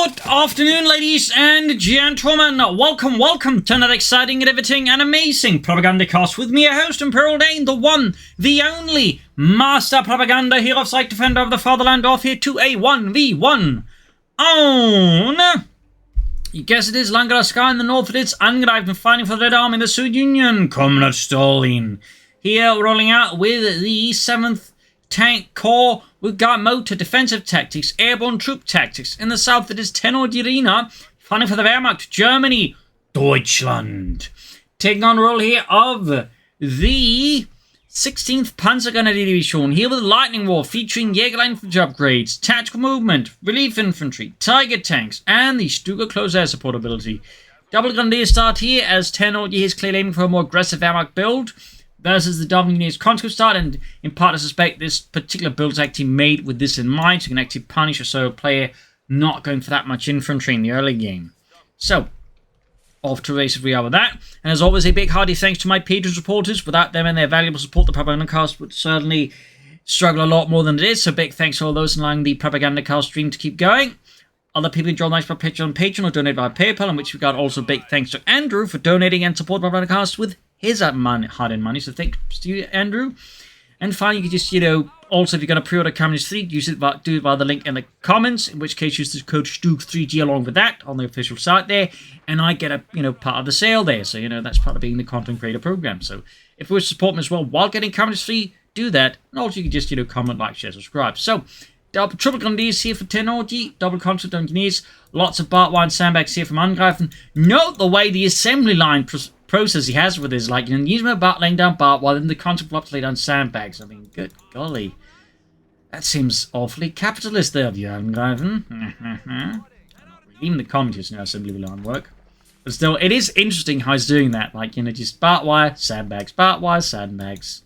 Good afternoon, ladies and gentlemen. Welcome to another exciting, riveting, and amazing Propagandacast with me, your host, Imperial Dane, the one, the only Master Propaganda Hero Psych Defender of the Fatherland, off here to a 1v1 on... You guess it is langraskaya in the north, it is Angreifen fighting for the Red Army in the Soviet Union, Comrade Stalin. Here, rolling out with the 7th Tank Corps. We've got motor defensive tactics, airborne troop tactics. In the south, it is TennoujiRina, fighting for the Wehrmacht, Germany, Deutschland. Taking on role here of the 16th Panzergrenadier Division, here with Lightning War, featuring Jägerline infantry upgrades, tactical movement, relief infantry, Tiger tanks, and the Stuka close air support ability. Double Grenadier start here, as Tennoji is clearly aiming for a more aggressive Wehrmacht build, versus the double Grenadier's conscript start, and in part I suspect this particular build is actually made with this in mind, so you can actually punish a solo player not going for that much infantry in the early game. So, off to races we are with that, and as always a big hearty thanks to my Patreon supporters. Without them and their valuable support, the Propagandacast would certainly struggle a lot more than it is, so big thanks to all those allowing the Propagandacast stream to keep going. Other people who join nice by Patreon or donate via PayPal, in which we got also big thanks to Andrew for donating and supporting Propagandacast with his hard-earned money, so thanks to you, Andrew. And finally, you can just, also if you're going to pre-order Communist 3, do it via the link in the comments, in which case use the code STUG3G along with that on the official site there, and I get a, part of the sale there, so, that's part of being the content creator program. So, if you wish to support me as well while getting Communist 3, do that, and also you can just, comment, like, share, subscribe. So, triple Grenadiers here for Tennoji, double conscript engineers, lots of barbed wire sandbags here from Angreifen. Note the way the assembly line process he has with his, use them about laying down barbed wire, then the conscript will have to lay down sandbags. I mean, good golly. That seems awfully capitalist there of you, Angreifen. Even the communists know assembly line work. But still, it is interesting how he's doing that. Just barbed wire, sandbags, barbed wire, sandbags.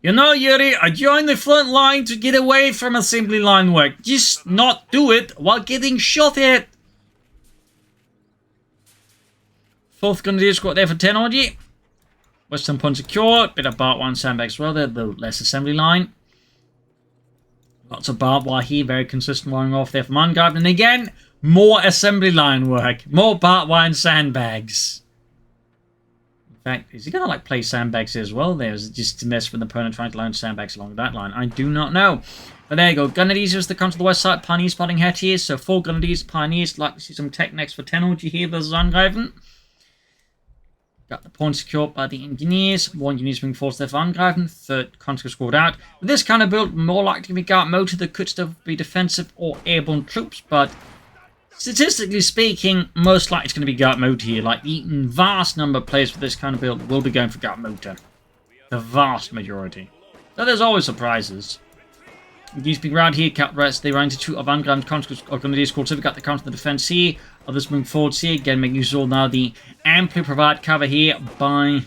Yuri, I joined the front line to get away from assembly line work. Just not do it while getting shot at. 4th Grenadier Squad there for Tennoji. Western point secure. Bit of barbed wire sandbags as well there, the less assembly line. Lots of barbed wire here, very consistent wiring off there from Angreifen. And again, more assembly line work. More barbed wire and sandbags. In fact, is he going to play sandbags here as well there? Is it just to mess with the opponent trying to line sandbags along that line? I do not know. But there you go. Grenadiers as they come to the west side. Pioneers spotting ahead here. So 4 Grenadiers, Pioneers. Like to see some tech next for Tennoji here versus Angreifen. Got the point secured by the engineers. 1 engineers being forced there for Angreifen. 3rd conscript scored out. With this kind of build, more likely to be guard motor that could still be defensive or airborne troops, but statistically speaking, most likely it's going to be guard motor here. The vast number of players for this kind of build will be going for guard motor. The vast majority. So there's always surprises. These being around here, they ran into 2 of Angreifen's conscripts or Grenadiers called, so we got the counter the defense here. Others moving forwards here, again making use of all now the amply provided cover here by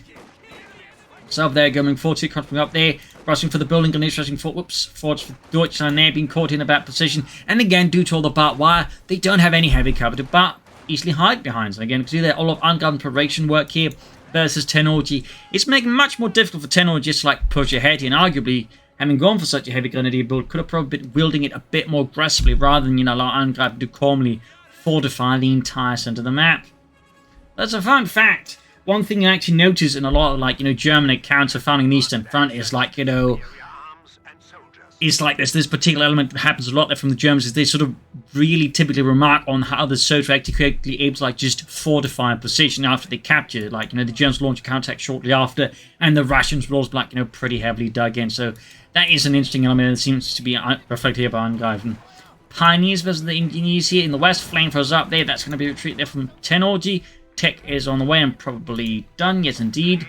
so there going forward here, coming up there, rushing for the building, Grenadiers rushing forwards for Deutschland there, being caught in a bad position, and again due to all the barbed wire, they don't have any heavy cover to easily hide behind. So again, you can see there all of Angreifen preparation work here versus Tennoji. It's making it much more difficult for Tennoji just to push ahead here, and arguably having gone for such a heavy grenadier build, could have probably been wielding it a bit more aggressively rather than, allow Angreifen to calmly fortify the entire center of the map. That's a fun fact. One thing you actually notice in a lot of, German accounts of founding the Eastern Front is, there's this particular element that happens a lot there from the Germans, is they sort of really typically remark on how the Soviets are actually quickly able to, just fortify a position after they capture it. The Germans launch a counterattack shortly after, and the Russians will also, pretty heavily dug in. So that is an interesting element that seems to be reflected here by Angreifen. Pioneers versus the engineers here in the west. Flamethrowers up there. That's going to be a retreat there from Tennoji. Tech is on the way and probably done. Yes, indeed.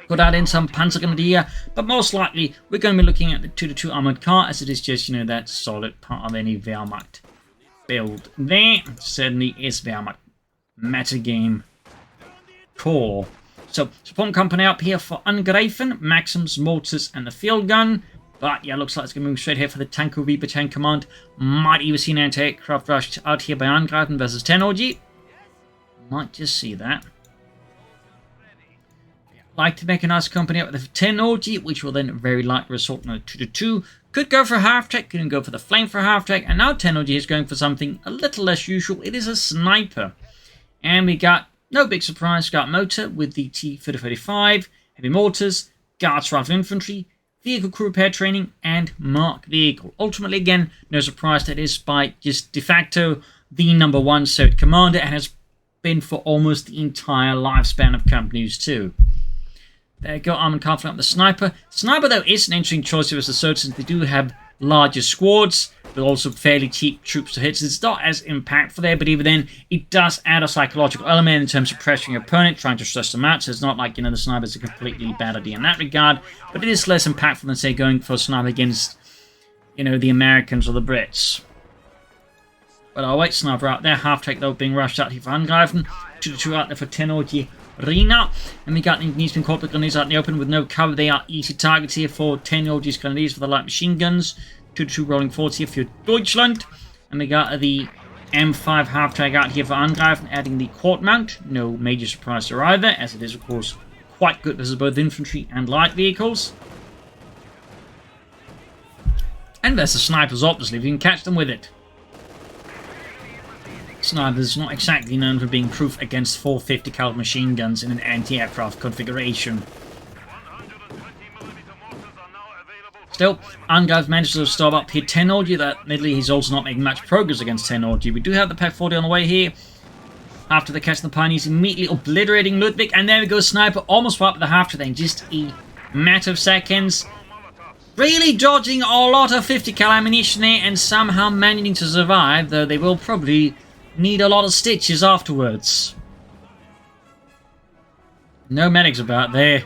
Could add in some Panzergrenadier, but most likely we're going to be looking at the 2-2 armored car, as it is just, that solid part of any Wehrmacht build there. Certainly is Wehrmacht metagame core. So, support company up here for Angreifen, Maxims, mortars, and the field gun. But yeah, looks like it's going to move straight here for the Tanko Reaper Tank Command. Might even see an anti-aircraft rush out here by Angreifen versus Tennoji. Might just see that. like to make a nice company up with the Tenouji, which will then very likely result in a 2-2. Could go for half-track, couldn't go for the flame for half-track, and now Tenouji is going for something a little less usual. It is a sniper. And we got, no big surprise, got motor with the T-3035, heavy mortars, guards rifle infantry, vehicle crew repair training, and mark vehicle. Ultimately, again, no surprise that it is by just de facto the #1 cert commander, and has been for almost the entire lifespan of Camp News 2. There you go, Armored Car flying up the sniper. Sniper, though, is an interesting choice if it's a cert, since they do have larger squads, but also fairly cheap troops to hit. So it's not as impactful there, but even then, it does add a psychological element in terms of pressuring your opponent, trying to stress them out. So it's not like, the sniper's a completely bad idea in that regard, but it is less impactful than, say, going for a sniper against, the Americans or the Brits. But I'll wait, sniper out there. Half-track, though, being rushed out here for Angreifen. 2-2 out there for TennoujiRina. And we got the Indonesian corporate grenadiers out in the open with no cover. They are easy targets here for Tenouji's grenadiers for the light machine guns. 2-2 rolling forwards here for Deutschland. And we got the M5 half-track out here for Angreifen, adding the quad mount. No major surprise there either, as it is, of course, quite good versus both infantry and light vehicles. And there's the snipers, obviously, if you can catch them with it. Snipers not exactly known for being proof against 450 caliber machine guns in an anti-aircraft configuration. Still, Angreifen managed to stop up here Tenouji. That admittedly he's also not making much progress against Tenouji. We do have the Pack 40 on the way here. After the catch of the Pioneers, immediately obliterating Ludwig, and there we go, sniper almost wiped the half track in just a matter of seconds. Really dodging a lot of 50 cal ammunition there, and somehow managing to survive, though they will probably need a lot of stitches afterwards. No medics about there.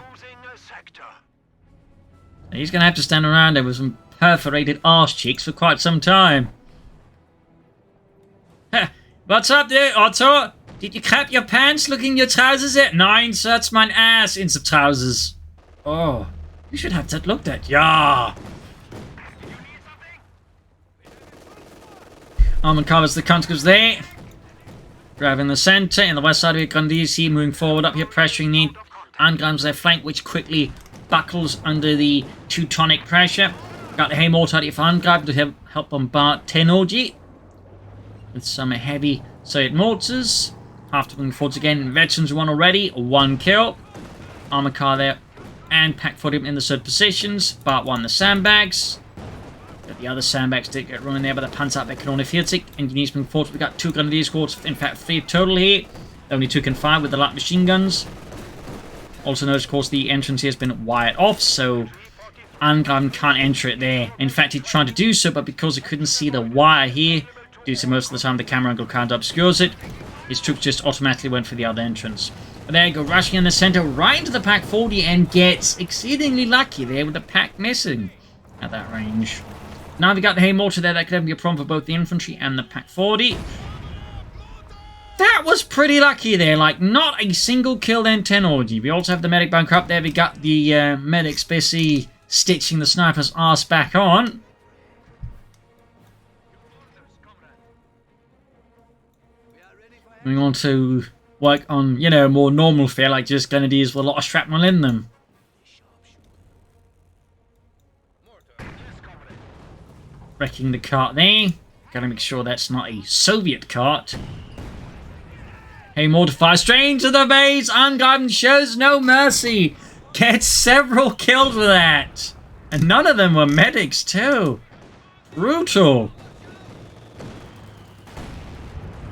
He's going to have to stand around there with some perforated arse cheeks for quite some time. What's up there, Otto? Did you crap your pants looking your trousers at? Nein, that's my ass in the trousers. Oh, you should have that looked at. Yeah. Armand covers the consequences there. Grabbing the center in the west side of your Gandisi, moving forward up here, pressuring the Angreifen their flank, which quickly buckles under the Teutonic pressure. Got the hay mortar out here for Angreifen to help bombard Tenouji with some heavy Soviet mortars. After moving forwards again, veterans won already, 1 kill. Armor car there, and Pack 40 in the third positions. Part 1 the sandbags. But the other sandbags did get running there by the Panzerabwehr-Kanone 40. Engineers moving forwards. We've got 2 grenadier squads, in fact 3 total here. Only 2 can fire with the light machine guns. Also notice, of course, the entrance here has been wired off, so Angreifen can't enter it there. In fact, he tried to do so, but because he couldn't see the wire here, due to most of the time the camera angle kind of obscures it, his troops just automatically went for the other entrance. But there you go, rushing in the center, right into the Pack 40, and gets exceedingly lucky there with the Pack missing at that range. Now we got the hay mortar there, that could have be a problem for both the infantry and the Pack 40. That was pretty lucky there, like not a single kill then Tenouji. We also have the medic bunker up there. We got the medics busy stitching the sniper's arse back on. Moving on to work on, more normal fare, like just grenadiers with a lot of shrapnel in them. Wrecking the cart there. Gotta make sure that's not a Soviet cart. Hey, mortify straight to the base. Angreifen shows no mercy. Gets several kills with that. And none of them were medics too. Brutal.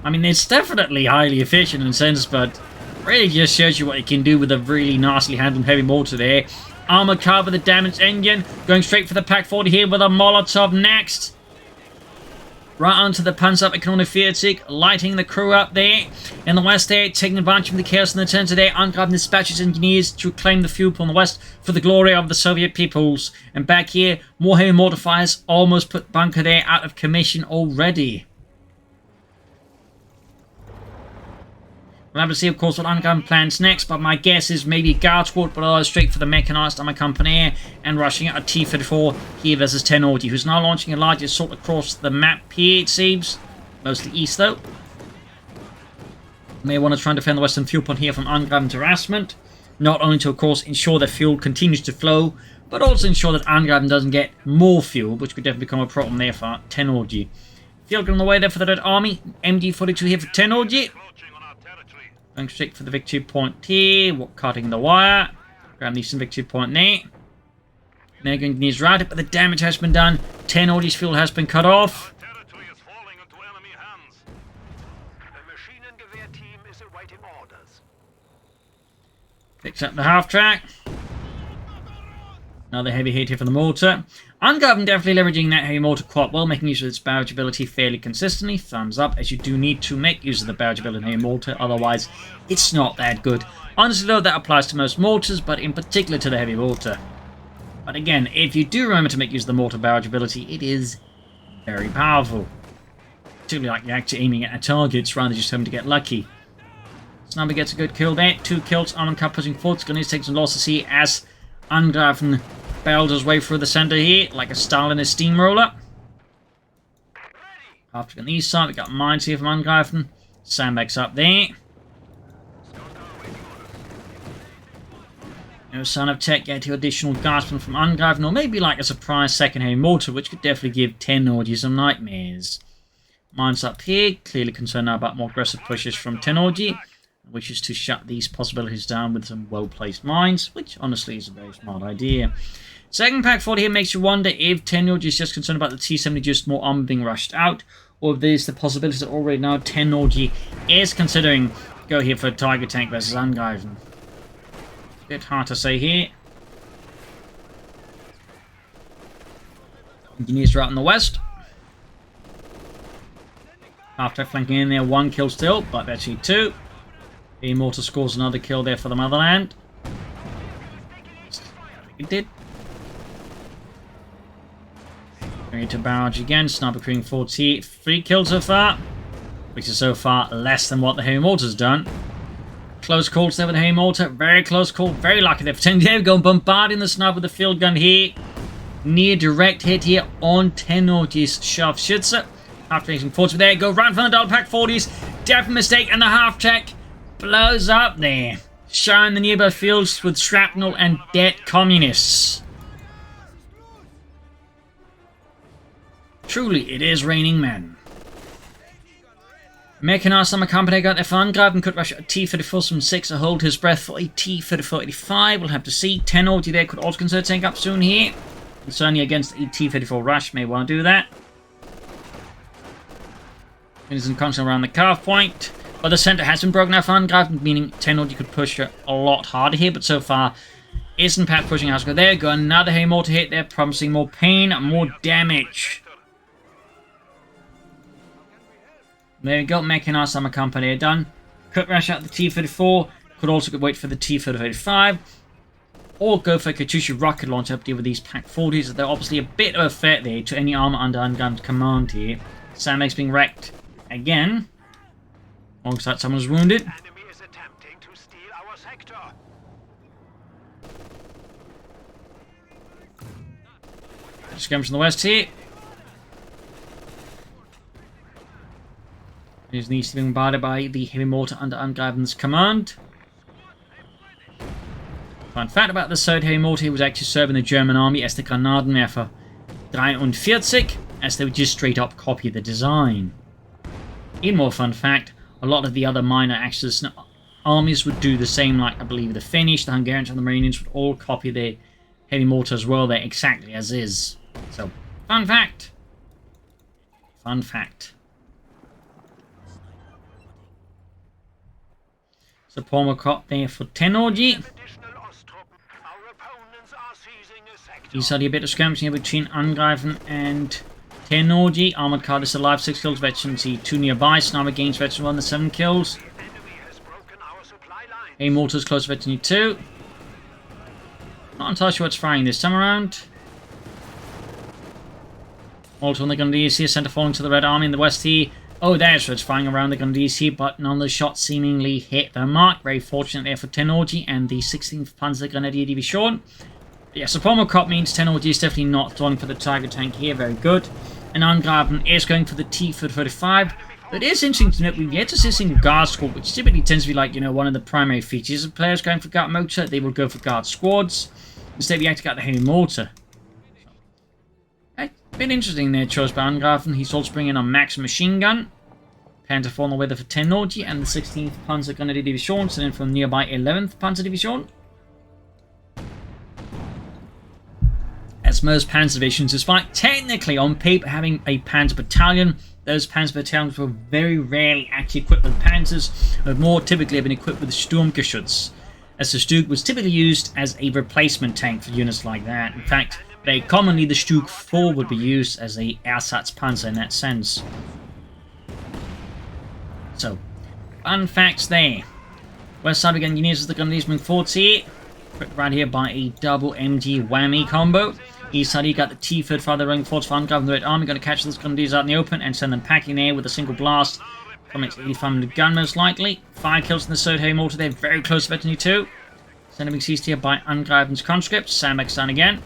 I mean, it's definitely highly efficient in a sense, but really just shows you what you can do with a really nicely handled heavy mortar there. Armor car with a damaged engine. Going straight for the Pack 40 here with a Molotov next. Right onto the Panzerabwehr-Kanone 40, lighting the crew up there. In the west there, taking advantage of the chaos in the center there, Angreifen dispatches engineers to claim the fuel on the west for the glory of the Soviet peoples. And back here, more heavy mortar fires almost put bunker there out of commission already. We'll have to see, of course, what Angreifen plans next, but my guess is maybe guard squad, but otherwise straight for the mechanized armor company and rushing out a T-34 here versus Tenouji, who's now launching a large assault across the map here, it seems. Mostly east, though. May want to try and defend the western fuel point here from Angreifen's harassment. Not only to, of course, ensure that fuel continues to flow, but also ensure that Angreifen doesn't get more fuel, which could definitely become a problem there for TennoujiRina. Field on the way there for the Red Army. MG42 here for TennoujiRina. Going straight for the victory point here. Cutting the wire. Grab the eastern victory point there. They're going to need right, but the damage has been done. TennoujiRina's fuel has been cut off. Picks up the half-track. Another heavy hit here from the mortar. Angreifen definitely leveraging that heavy mortar quite well, making use of its barrage ability fairly consistently. Thumbs up, as you do need to make use of the barrage ability in heavy mortar, otherwise it's not that good. Honestly though, that applies to most mortars, but in particular to the heavy mortar. But again, if you do remember to make use of the mortar barrage ability, it is very powerful. Particularly like you're actually aiming at targets rather than just hoping to get lucky. Sniper gets a good kill there. 2 kills. Armored Car pushing forward. It's going to take some losses here as Angreifen barrels his way through the center here like a Stalinist steamroller. After on the east side, we got mines here from Angreifen. Sandbags up there. No sign of tech yet. Additional gasping from Angreifen, or maybe like a surprise second heavy mortar, which could definitely give TennoujiRina some nightmares. Mines up here. Clearly concerned now about more aggressive pushes from TennoujiRina. Wishes to shut these possibilities down with some well-placed mines, which honestly is a very smart idea. Second pack 40 here makes you wonder if TennoujiRina is just concerned about the T-70 just more armor being rushed out, or if there's the possibility that already now TennoujiRina is considering go here for a Tiger Tank versus Angreifen. Bit hard to say here. Engineers are out in the west. After flanking in there, 1 kill still, but actually 2. The mortar scores another kill there for the motherland. It did. Going to barrage again. Sniper creating 3 kills so far, which is so far less than what the heavy mortar's done. Close calls there with the heavy mortar. Very close call. Very lucky they're pretending they're going bombarding the sniper with the field gun here. Near direct hit here on TennoujiRina's Scharfschütze. After making forwards, there you go. Right from the double pack 40s. Definite mistake, and the half track blows up there, showering the nearby fields with shrapnel and dead communists. Truly, it is raining men. Mechanized Summer Company got their fun. Angreifen could rush a T-34 from 6 to hold his breath for a T-34-85. We'll have to see. TennoujiRina there could also consider tank up soon here. And certainly against a T-34 rush, may want to do that. Is in constant around the carve point. But the center has been broken out for Angreifen, meaning TennoujiRina could push a lot harder here, but so far isn't Pat pushing out. There you go, another heavy mortar hit there, promising more pain, more damage. There you go, Mechanized Summer Company are done. Could rush out the T-34, could also wait for the T-35, or go for a Coh2 rocket launcher to deal with these Pack 40s. They're obviously a bit of a threat there to any armor under Angreifen's command here. Sandbags being wrecked again. Alongside someone was wounded. Enemy is attempting to steal our sector. Skirmish from the west here. It needs to be bombarded by the heavy mortar under Angreifen's command. Fun fact about the third heavy mortar, he was actually serving the German army as the Granatenwerfer 43, as they would just straight up copy the design. Even more fun fact, a lot of the other minor Axis armies would do the same, like I believe the Finnish, the Hungarians, and the Romanians would all copy their heavy mortar as well there, exactly as is. So, fun fact. Fun fact. So, Pomocop there for TennoujiRina. These are the bit of skirmishing between Angreifen and TennoujiRina. Armored Car is alive, 6 kills. Veteran see 2 nearby. Sniper gains veteran 1, the 7 kills. A mortars close to veteran 2. Not entirely sure what's firing this time around. Also on the Grenadiers here, center falling to the Red Army in the west here. Oh, there's what's firing around the Grenadiers here, but none of the shots seemingly hit their mark. Very fortunate there for TennoujiRina and the 16th Panzer Grenadier Division. Yeah, so Pomocop means TennoujiRina is definitely not throwing for the Tiger Tank here. Very good. And Angreifen is going for the T-35. But it is interesting to note we've yet to see a single guard squad, which typically tends to be like, you know, one of the primary features of players going for guard motor. They will go for guard squads. Instead, we actually got the heavy mortar. A bit interesting there, choice by Angreifen. He's also bringing in a max machine gun. Panther 4 on the weather for Tennoji and the 16th Panzergrenadier-Division, sent in from nearby 11th Panzer-Division. As most Panzer divisions, despite technically on paper having a Panzer battalion, those Panzer battalions were very rarely actually equipped with Panzers, but more typically have been equipped with Sturmgeschütz, as the Stug was typically used as a replacement tank for units like that. In fact, very commonly the Stug 4 would be used as a Ersatzpanzer in that sense. So, fun facts there. West side again, Units of the Grenadiers moving forwards here. Right here by a double MG whammy combo. East side, you got the T-35 running forwards for Angreifen, the Red Army, going to catch those Grenadiers out in the open and send them packing there with a single blast from its 85mm gun, most likely. 5 kills in the third heavy mortar there, very close to Veteran 2. Sending seized here by Angreifen's conscripts. Sandbags down again.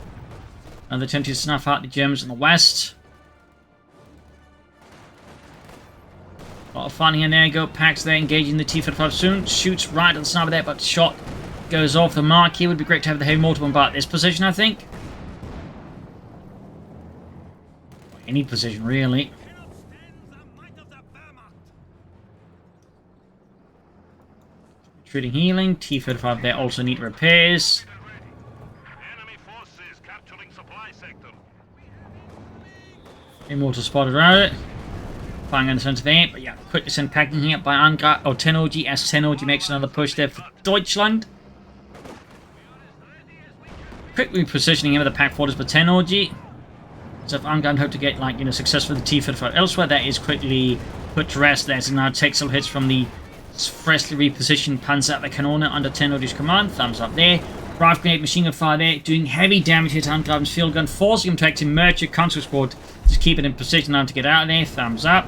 Another attempt to snuff out the Germans in the west. A lot of fun here, there you go. Pax there, engaging the T-35 soon. Shoots right at the sniper there, but the shot goes off the mark here. Would be great to have the heavy mortar bombard this position, I think. Any position, really. Retreating healing. T-35 there also need repairs. Enemy forces capturing supply sector. Immortal spotted around it. Firing on the center there, but yeah, quickly send packing here by Tennoji as Tennoji makes another push there for Deutschland. Quickly positioning him with the pack forwards for Tennoji. So if Angreifen hope to get, like, you know, success for the T-35 elsewhere, that is quickly put to rest there. So now take some hits from the freshly repositioned Panzerabwehrkanone under Tennoji's command. Thumbs up there. Rifle grenade machine gun fire there, doing heavy damage here to Angreifen's field gun, forcing him to actually merge a conscript squad. Just keep it in position now to get out of there. Thumbs up.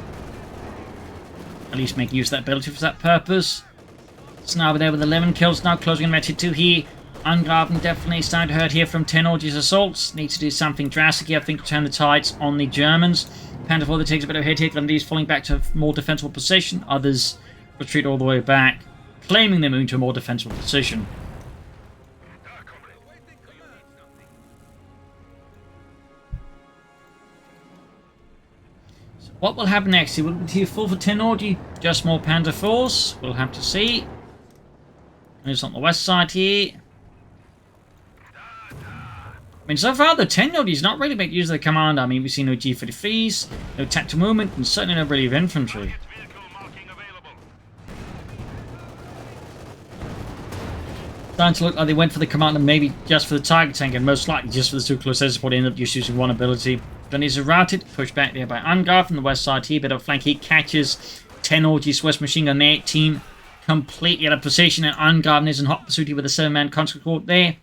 At least make use of that ability for that purpose. Sniper there with 11 kills, now closing in Metro 2 here. Angreifen definitely starting to hurt here from Tennoji's assaults. Needs to do something drastic here, I think, to turn the tides on the Germans. Panther 4 that takes a bit of a hit here. Grenadiers falling back to a more defensible position. Others retreat all the way back, claiming they move into a more defensible position. So what will happen next? Will it be full for Tennoji? Just more Panther 4s? We'll have to see. It's on the west side here. I mean, so far, the Tennoji's not really making use of the command army. We've seen no G-33s, no tactical movement, and certainly no really of infantry. Starting to look like they went for the commander, maybe just for the target tank, and most likely just for the two close air support. They ended up just using one ability. Grenadiers are routed, pushed back there by Angreifen from the west side here. Bit of flank heat catches Tennoji's West machine gun there. Team completely out of position, and Angreifen is in hot pursuit here with a 7-man conscript squad there.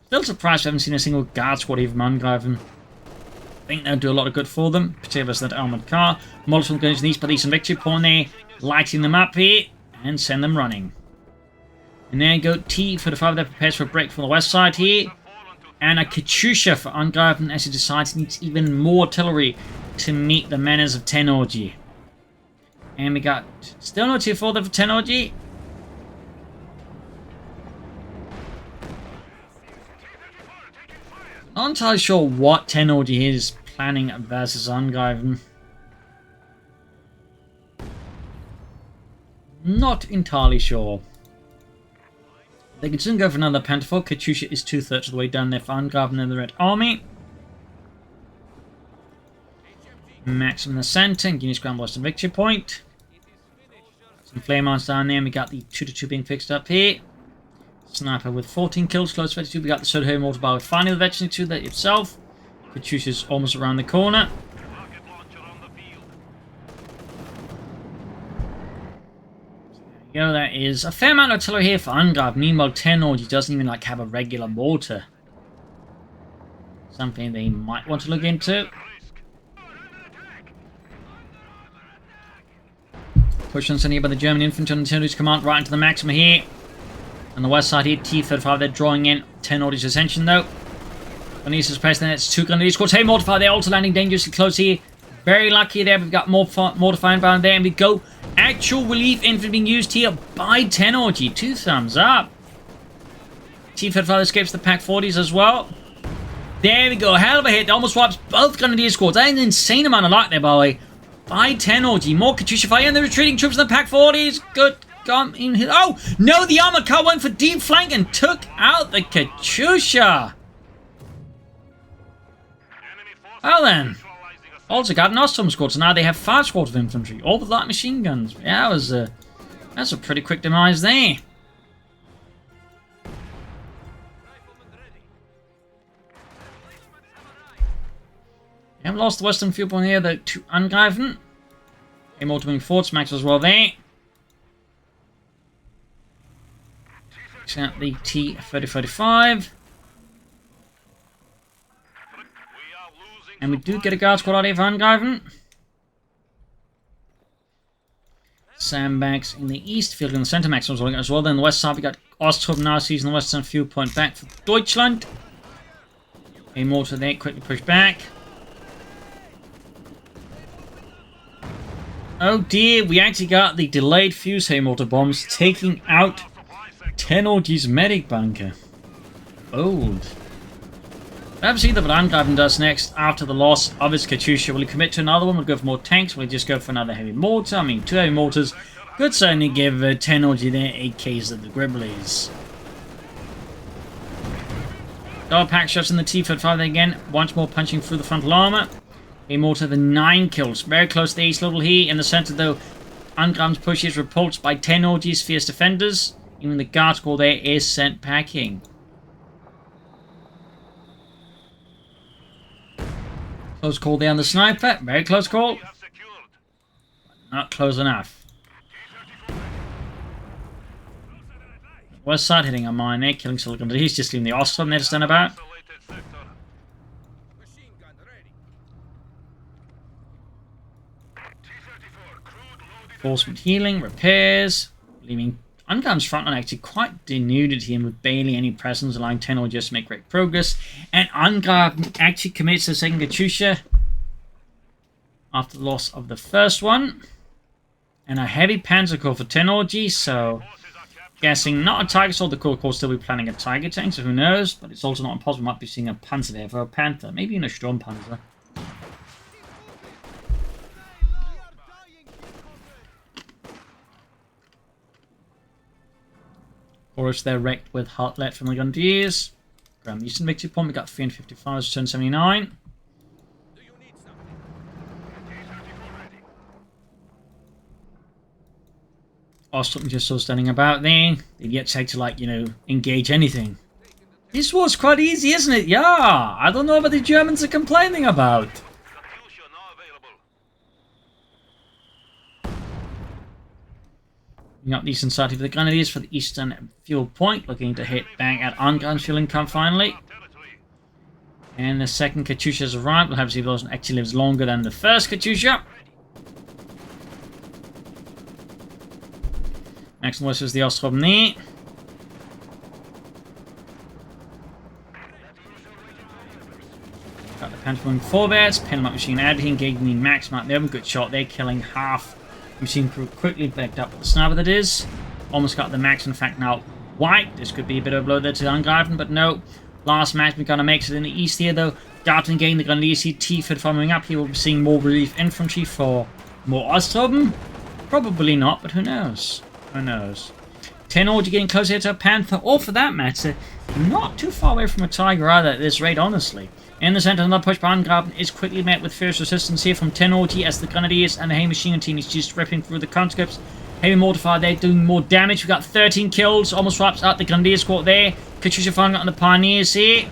Still surprised we haven't seen a single guard squad here from Angreifen. I think they'll do a lot of good for them, particularly as that armoured car. Multiple guns in these, but these victory point there, lighting them up here, and send them running. And there you go, T-35 that prepares for a break from the west side here. And a Katyusha for Angreifen as he decides he needs even more artillery to meet the menace of Tennoji. And we got still no T-4 there for Tennoji. Not entirely sure what Tennoji is planning versus Angreifen. Not entirely sure. They can soon go for another Panther 4. Katyusha is 2/3 of the way down there for Angreifen and the Red Army. Max in the center, and Guinness Grand Western victory point. Some flame arms down there, and we got the 2-2 being fixed up here. Sniper with 14 kills, close to 22. We got the Soda mortar bar with finally the Veteran 2 there itself. Katyusha's almost around the corner. You know, that is a fair amount of artillery here for Angreifen. Meanwhile, Tennoji doesn't even like have a regular mortar. Something they might want to look into. Push on here by the German infantry on Tennoji's command right into the Maxima here. On the west side here, T-35 they're drawing in Tennoji's attention though. Grenadiers is pressed, then it's 2 Grenadiers squads. Heavy mortar fire, they're also landing dangerously close here. Very lucky there, we've got more mortar fire inbound there, and we go. Actual relief infantry being used here by TennoujiRina. 2 thumbs up. T-Fed fire escapes the Pack 40s as well. There we go, hell of a hit. Almost wipes both Grenadier squads. That is an insane amount of luck there, by the way. By TennoujiRina. More Katyusha fire, and the retreating troops in the Pack 40s. Good. Oh, no, the armor car went for deep flank and took out the Katyusha. Well then. Also got an Ostrom squad, so now they have 5 squads of infantry. All with light machine guns. Yeah, that's a pretty quick demise there. We have lost the western viewpoint here, though, to Angreifen. A more to wing forts, Max as well there. Out the T-3035. And we do get a guard squad out here for Angreifen. Sandbags in the east, field in the center, Max as well. Then on the west side, we got Ostrup now seizing the western viewpoint back for Deutschland. A mortar there, quickly pushed back. Oh dear, we actually got the delayed fuse hay mortar bombs taking out TennoujiRina's medic bunker. Old. Let's see what Angreifen does next after the loss of his Katyusha. Will he commit to another one? Will he go for more tanks? Will he just go for another heavy mortar? I mean, 2 heavy mortars could certainly give TennoujiRina their 8Ks of the Gribblies. Double pack shots in the T-35 there again. Once more punching through the frontal armor. A mortar the 9 kills. Very close to the east level here. In the center though, Angreifen's push is repulsed by TennoujiRina's fierce defenders. Even the guard squad there is sent packing. Close call there on the sniper. Very close call. But not close enough. West side hitting a mine there, killing Silicon. He's just leaving the Ostrom there to stand about. Enforcement healing, repairs, leaving Angreifen's front line actually quite denuded here with barely any presence, allowing TennoujiRina just to make great progress. And Angreifen actually commits the second Katyusha after the loss of the first one. And a heavy panzer corps for TennoujiRina, so guessing not a Tiger Sword, the Coh will still be planning a Tiger tank, so who knows, but it's also not impossible we might be seeing a Panzer there for a Panther, maybe even a Sturm Panzer. Chorus there wrecked with Heartlet from the Grenadiers. Grand Eastern victory point, we got 355 to turn 79. Ostrup just still standing about there. They've yet to like, engage anything. This was quite easy, isn't it? Yeah, I don't know what the Germans are complaining about. Bring up the eastern side of the Grenadiers for the eastern fuel point, looking to hit bang at Angreifen's fuel income finally. And the second Katyusha has arrived. We'll have to see if those actually lives longer than the first Katyusha. Next one was the Ostrom there. Got the Panther moving forwards, pin up machine out here, engaging the max mark there. Good shot there, killing half. Machine crew quickly backed up with the sniper that is. Almost got the max, in fact, now white. This could be a bit of a blow there to Angreifen, but no. Last match, we're going to make it in the east here, though. Darting gain the Grenadiers here, T-Fed following up here. We'll be seeing more relief infantry for more Ostrom. Probably not, but who knows? Who knows? TennoujiRina getting closer to a Panther, or for that matter, not too far away from a Tiger either at this rate, honestly. In the center, another push by Angreifen is quickly met with fierce resistance here from TennoujiRina as the Grenadiers and the heavy machine gun team is just ripping through the conscripts. Heavy mortar fire there, doing more damage. We got 13 kills, almost wipes out the Grenadier squad there. Katyusha firing on the Pioneers here.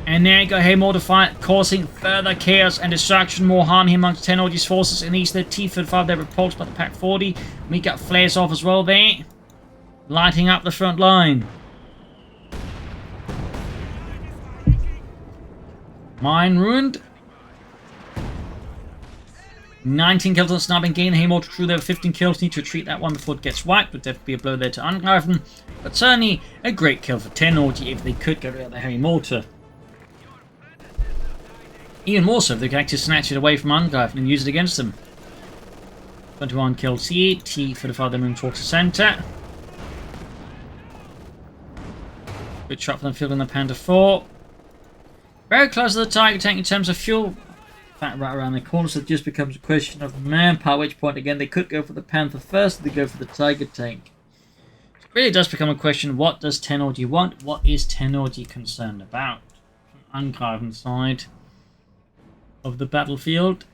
And there you go, heavy mortar fire causing further chaos and destruction. More harm here amongst TennoujiRina's forces in the east. The T-35 there repulsed by the Pack 40. We got flares off as well there, lighting up the front line. Mine ruined. 19 kills on sniping gain. Hey, mortar crew there with 15 kills. Need to retreat that one before it gets wiped. Would definitely be a blow there to Angreifen. But certainly a great kill for TennoujiRina if they could get rid of the heavy mortar. Even more so if they can actually snatch it away from Angreifen and use it against them. 21 kills here. T-35 then moving towards the centre. Good shot from the field on the Panther 4. Very close to the Tiger tank in terms of fuel. In fact, right around the corner, so it just becomes a question of manpower, at which point, again, they could go for the Panther first, or they go for the Tiger tank. So it really does become a question, what does TennoujiRina want? What is TennoujiRina concerned about? From Angreifen's side of the battlefield.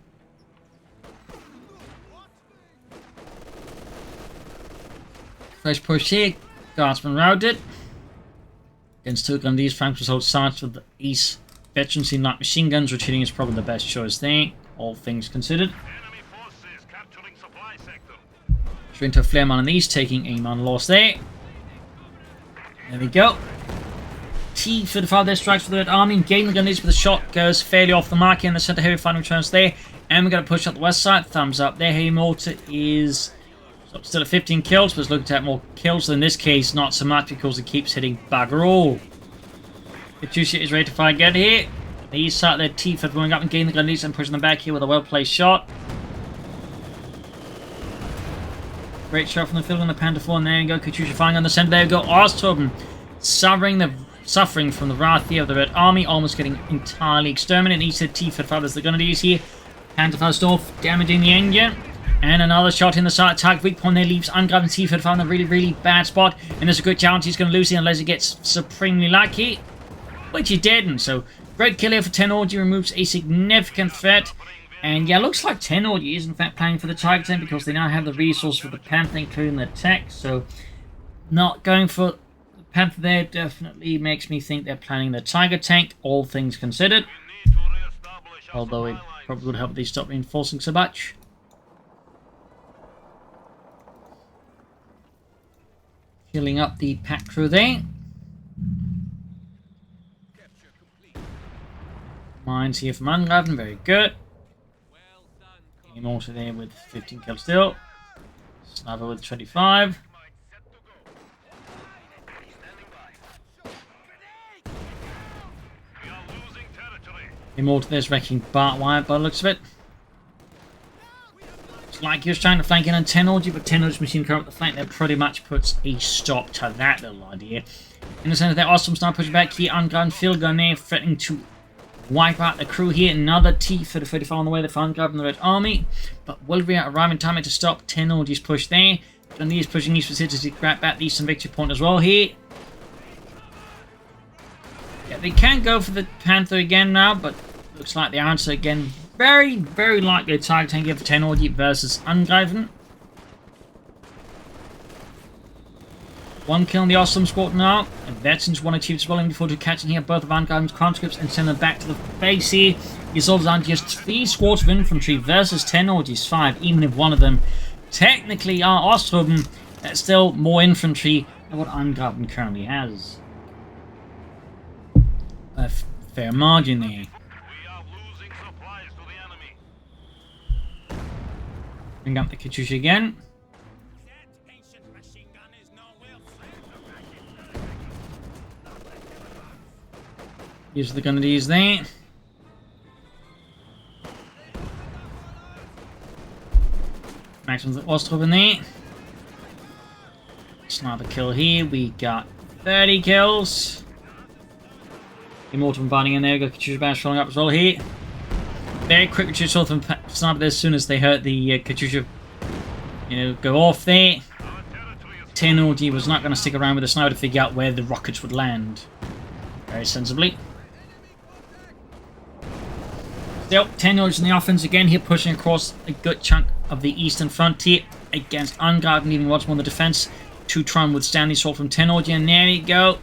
Fresh push here. Guardsman routed. Against two Grenadiers, Frank was hold sides with the East. Veterans seem like machine guns, which hitting is probably the best choice there, all things considered. Enemy forces capturing supply sector. Straight into a flare man on the East, taking a man loss there. There we go. T-35 there strikes for the Red Army, gaining the Grenadiers, but the shot goes fairly off the mark here in the centre. Heavy fighting returns there, and we're going to push up the west side. Thumbs up there. Heavy mortar is still at 15 kills, but it's looking to have more kills. In this case, not so much because it keeps hitting bugger all. Katyusha is ready to fire again here. The east side there, T-35 going up and gaining the Grenadiers and pushing them back here with a well-placed shot. Great shot from the field on the Panther 4, and there you go. Katyusha firing on the centre. There you go. Ostrom suffering from the wrath here of the Red Army, almost getting entirely exterminated. East side T-35 as the Grenadiers here. Panther first off, damaging the engine. And another shot in the side attack. Weak point there leaves Angreifen T-35 in a really, really bad spot. And there's a good chance he's going to lose it unless he gets supremely lucky. Which he didn't. So, great kill here for TennoujiRina. Removes a significant threat. And yeah, looks like TennoujiRina is in fact planning for the Tiger tank because they now have the resource for the Panther, including the tech. So, not going for the Panther there definitely makes me think they're planning the Tiger tank, all things considered. Although it probably would help if they stop reinforcing so much. Filling up the pack crew there. Mines here from Angreifen, very good. Game also there with 15 kills still. Sniper with 25. Immortal there's wrecking barbed wire by the looks of it. It's like he was trying to flank in on TennoujiRina, but TennoujiRina's machine gun with the flank there pretty much puts a stop to that little idea. In the center there, Ostrom's now pushing back here. Angreifen field gun there, threatening to wipe out the crew here. Another T-35 on the way, the Angreifen and the Red Army. But will we arrive in time to stop TennoujiRina's push there? And he's pushing east facilities to grab back the eastern victory point as well here. Yeah, they can go for the Panther again now, but looks like the answer again. Very, very likely a Tiger tank here for TennoujiRina versus Angreifen. One kill on the Ostrom squad now. And Veterans one achieved swelling before to catching here both of Angreifen's conscripts and send them back to the base here. He solves down to just 3 squads of infantry versus TennoujiRina's 5, even if one of them technically are Ostrom. That's still more infantry than what Angreifen currently has. A fair margin there. We are losing supplies to the enemy. Bring up the Katyusha again. Use the Grenadiers there. Maximum Ostrov in there. Sniper kill here. We got 30 kills. Immortal inviting in there. We got Katyusha Bash rolling up as well here. Very quick retreat from sniper there as soon as they hurt the Katyusha, go off there. TennoujiRina was not going to stick around with the sniper to figure out where the rockets would land. Very sensibly. Still, TennoujiRina's in the offense again here, pushing across a good chunk of the eastern frontier against Angreifen, leaving once more the defense to try and withstand the assault from TennoujiRina. And there we go.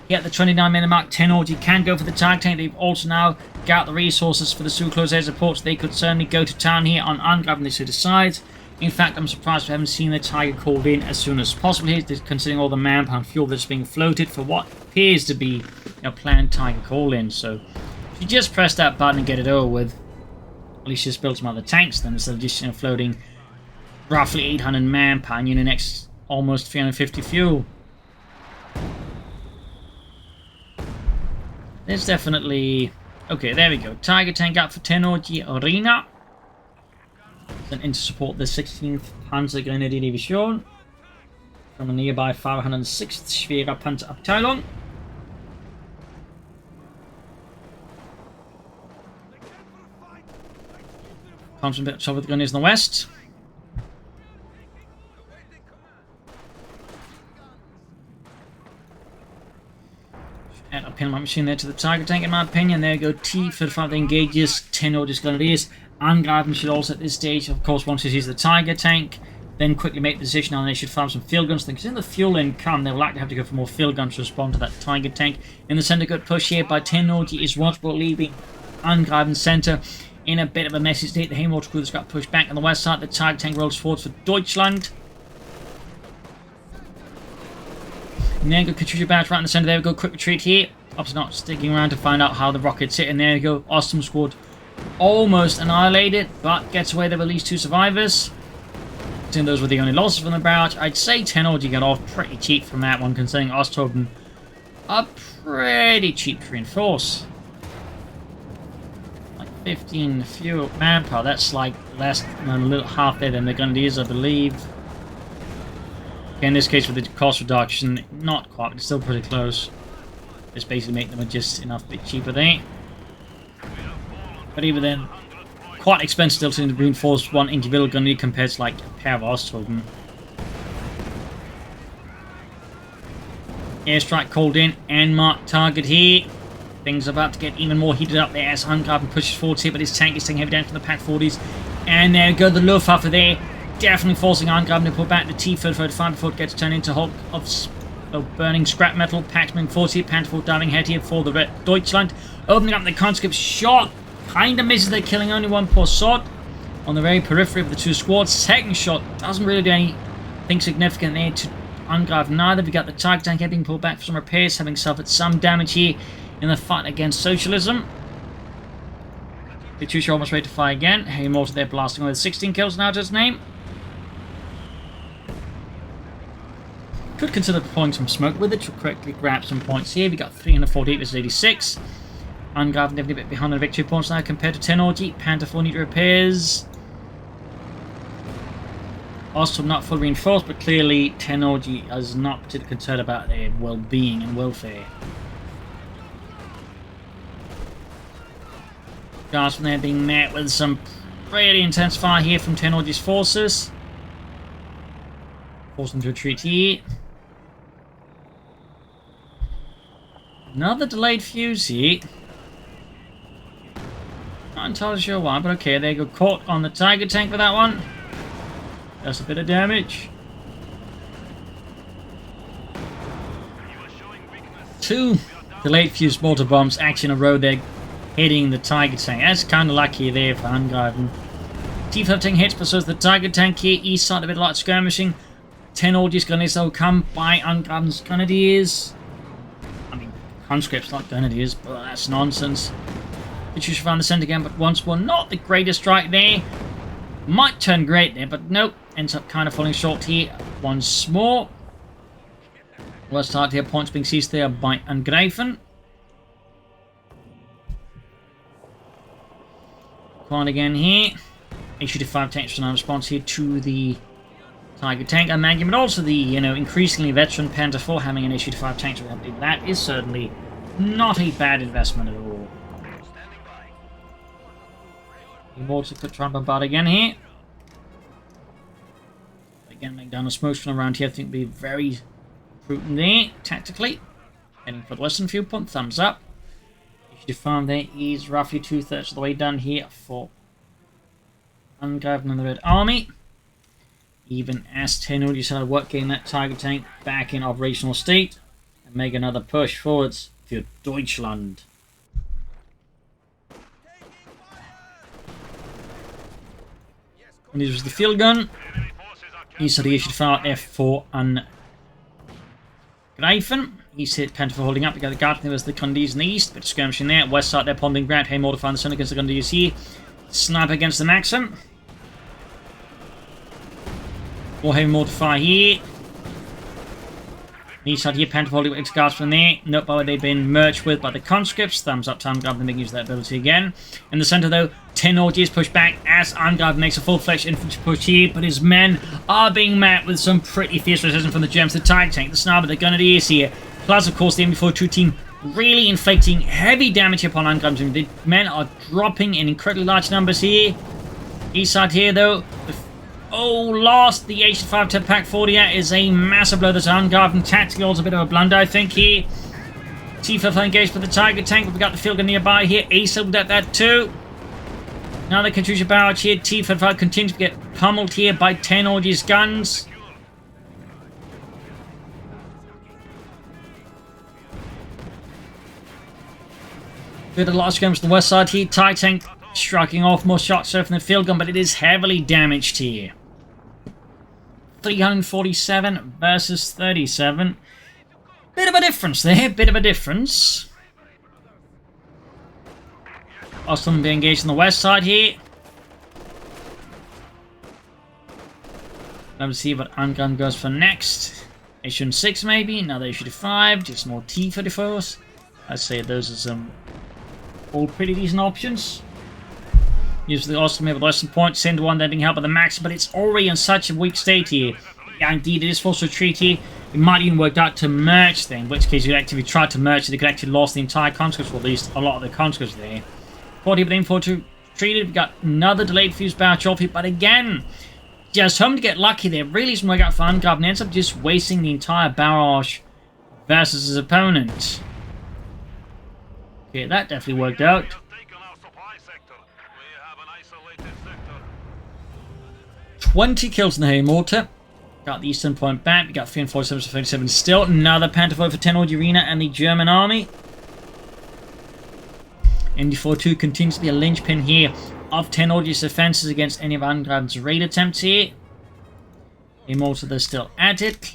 Here at the 29-minute mark, TennoujiRina can go for the Tiger tank. They've also now got the resources for the Sous-Close air support, so they could certainly go to town here on Angreifen. They should decide. In fact, I'm surprised we haven't seen the Tiger called in as soon as possible here, considering all the manpower and fuel that's being floated for what appears to be a planned Tiger call-in. So, if you just press that button and get it over with, at least just build some other tanks then, instead of just floating roughly 800 manpower and next almost 350 fuel. There's definitely Okay, there we go. Tiger tank up for TennoujiRina. Then in to support the 16th Panzer Grenadier Division from a nearby 506th Schwerer Panzerabteilung. Comes from a bit of trouble with the Grenadiers in the west. Add a pin my machine there to the Tiger tank in my opinion. There you go. T-35 engages Tennoji's Grenadiers. Angreifen should also at this stage, of course, once he sees the Tiger tank, then quickly make the decision on they should farm some field guns. Because in the fuel income, they'll likely have to go for more field guns to respond to that Tiger tank. In the center, good push here by Tennoji is watchable, leaving Angreifen center in a bit of a messy state. The Haywater crew that's got pushed back on the west side. The Tiger tank rolls forwards for Deutschland. And there you go, Katyusha barrage right in the center. There we go, quick retreat here. Opposite not sticking around to find out how the rockets hit. And there you go, Ostrom squad almost annihilated, but gets away with at least 2 survivors. And those were the only losses from the barrage. I'd say Tennoji got off pretty cheap from that one, considering Ostrom are pretty cheap to reinforce. Like 15 fewer manpower, that's like less than a little half there than the Grenadiers, I believe. Okay, in this case with the cost reduction, not quite, but it's still pretty close. Just basically make them just enough bit cheaper there. But even then, quite expensive still to reinforce one individual Grenadier compared to like a pair of Ostrom. Airstrike called in and marked target here. Things are about to get even more heated up there as Angreifen pushes forward here, but his tank is taking heavy damage from the Pak-40s. And there go the Luftwaffe there, definitely forcing Angreifen to pull back the T-35 before it gets turned into hulk of burning scrap metal. Paxman 40, Panther diving head here for the Deutschland, opening up the conscript shot. Kinda misses, they're killing only one poor sod on the very periphery of the 2 squads. Second shot doesn't really do anything significant there to Angreifen neither. We got the Tiger tank being pulled back for some repairs, having suffered some damage here in the fight against socialism. Katyusha almost ready to fire again. Haywater there blasting away with 16 kills now to his name. Could consider deploying some smoke with it to quickly grab some points here. We got 348 versus 86. Angreifen definitely a bit behind on the victory points now compared to Tennoji. Panther 4 need repairs. Ostrom not fully reinforced, but clearly Tennoji is not particularly concerned about their well-being and welfare. Guards from there being met with some pretty intense fire here from Tennoji's forces. Force them to retreat here. Another delayed fuse here. Not entirely sure why, but okay, they go caught on the Tiger tank for that one. That's a bit of damage. 2 delayed fuse mortar bombs actually in a row there, hitting the Tiger tank. That's kind of lucky there for Angreifen. T-15 hits, but so is the Tiger tank here. East side a bit of light skirmishing. Tennoji's Grenadiers will come by Angreifen's Grenadiers. I mean, conscripts like Grenadiers, but that's nonsense. Katyusha found the center again, but once more, not the greatest strike there. Might turn great there, but nope. Ends up kind of falling short here once more. Worst start here, points being seized there by Angreifen. Quad again here. HU-5 tanks now response here to the Tiger tank and Maggie, but also the, increasingly veteran Panther 4 having an HU-5 tank. So that is certainly not a bad investment at all. Haywater could try and bombard again here. Again, McDonald smokes from around here. I think would be very prudent there, tactically. Heading for the western viewpoint, thumbs up. HU-5 there is roughly 2/3 of the way done here for Angreifen and the Red Army. Even as Tennoji decided to work getting that Tiger tank back in operational state and make another push forwards for Deutschland. And this was the field gun. He said he issued fire there for Angreifen. He's hit Panther for holding up. We got the guard. There was the Grenadiers in the east. Bit of skirmishing there. West side there, ponding ground. Haywater found the sun against the Grenadiers here. Snipe against the Maxim. More Haywater fire here. East side here, Panther holding its guards from there. Note by they've been merged with by the conscripts. Thumbs up to Angreifen to make use of that ability again. In the center though, Tenouji is pushed back as Angreifen makes a full-fledged infantry push here, but his men are being met with some pretty fierce resistance from the Germans. The TIE tank, the sniper, the gunner, the ears here. Plus, of course, the MD42 team really inflicting heavy damage upon Angreifen. The men are dropping in incredibly large numbers here. East side here though, lost the H5 to Pack 40 is a massive blow that's Angreifen. Tactically also a bit of a blunder, I think, here. T-55 engaged with the Tiger tank. We've got the field gun nearby here. Ace will get that too. Now the Katyusha barrage here. T-55 continues to get pummeled here by Tenouji's guns. Bit of a lot of skirmishes on the west side here. TIE tank striking off more shots from the field gun, but it is heavily damaged here. 347 versus 37. Bit of a difference there, bit of a difference. Austin being engaged on the west side here. Let's see what Angreifen goes for next. Issue 6 maybe, another issue 5, just more T-34s. I'd say those are some all pretty decent options. Use the Austin with less than point, send one, then being helped by the max, but it's already in such a weak state here. Yeah, indeed, it is forced to retreat here. It might even work out to merge then, in which case you'd actually try to merge, they could actually lost the entire conscripts, or at least a lot of the conscripts there. 40, but then 42 retreated. We've got another delayed fuse barrage off here, but again, just hoping to get lucky there. Really doesn't work out for Angreifen. Ends up just wasting the entire barrage versus his opponent. Okay, that definitely worked out. 20 kills in the heavy mortar. Got the eastern point back. We got 347 to 37 still. Another Panther for TennoujiRina and the German army. MD42 continues to be a linchpin here of Tenouji's defenses against any of Angreifen's raid attempts here. Immortal, they're still at it.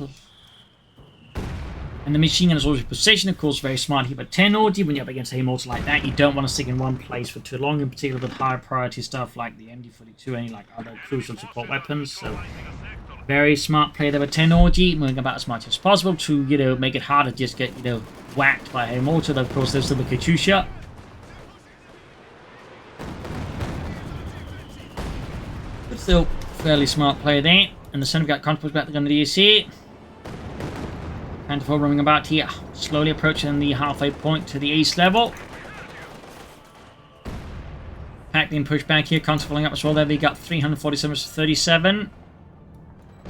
And the machine gun is always positioned, of course, very smart here. But Tennouji, when you're up against a Immortal like that, you don't want to stick in one place for too long, in particular with higher priority stuff like the MD42, any like other crucial support weapons. So, very smart play there with Tennouji, moving about as much as possible to, you know, make it harder to just get, you know, whacked by a Immortal. Of course, there's still the Katyusha. But still, fairly smart play there. And the center got conflict back the gun to the EC. Panther 4 roaming about here, slowly approaching the halfway point to the east level. Pack being pushed back here, constant falling up as well there. We got 347 to 37.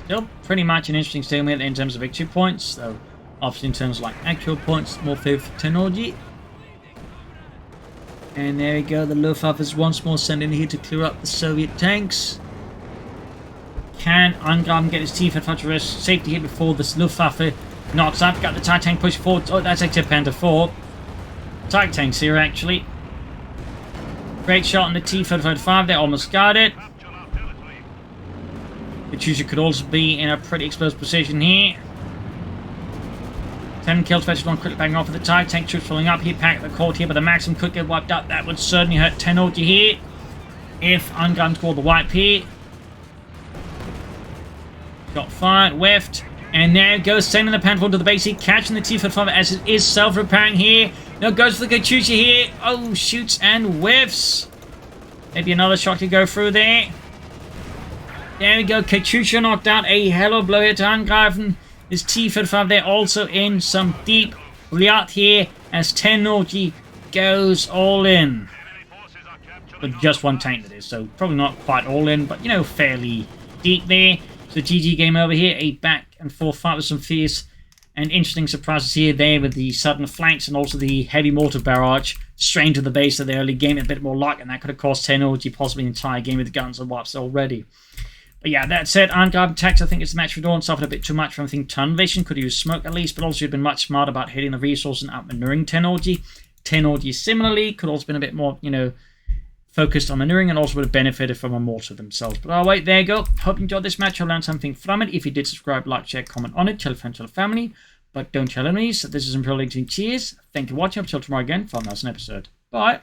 Still pretty much an interesting stalemate in terms of victory points, though obviously in terms of like actual points, more favor for Tennouji. And there we go, the Luftwaffe is once more sent in here to clear up the Soviet tanks. Can Angreifen get his T-55 to rest safety here before this Luftwaffe knocks up? Got the TIE tank push forward. Oh, that's actually a Panther 4. TIE tanks here, actually. Great shot on the T-35. They almost got it. Katyusha could also be in a pretty exposed position here. 10 kills, versus 1 quickly banging off with the TIE tank. Troops filling up here. Pack the court here, but the Maxim could get wiped up. That would certainly hurt Tennouji here. If Angreifen scored the wipe here. Got fired, whiffed. And there it goes, sending the Panther to the base here, catching the T-55 as it is self-repairing here. Now goes for the Katyusha here. Oh, shoots and whiffs. Maybe another shot to go through there. There we go, Katyusha knocked out. A hell of a blow here to Angreifen. This T-55 there also in some deep riot here as Tennouji goes all in. With just one tank that is, so probably not quite all in, but you know, fairly deep there. So GG game over here, a back and forth fight with some fierce and interesting surprises here there with the sudden flanks and also the heavy mortar barrage straight to the base of the early game. A bit more luck, and that could have cost Tennouji possibly an entire game with the guns and wipes already. But yeah, that said, Angreifen attacks, I think it's the match for Dawn, suffered a bit too much from, I think, tunnel vision, could have used smoke at least, but also had been much smarter about hitting the resource and outmaneuvering Tennouji. Tennouji similarly could also been a bit more, you know, focused on maneuvering and also would have benefited from a mortar themselves. But oh wait, there you go. Hope you enjoyed this match. I'll learn something from it. If you did, subscribe, like, share, comment on it. Tell a friend, tell a family. But don't tell enemies. This is Imperial League. Cheers. Thank you for watching. Until tomorrow again for another episode. Bye.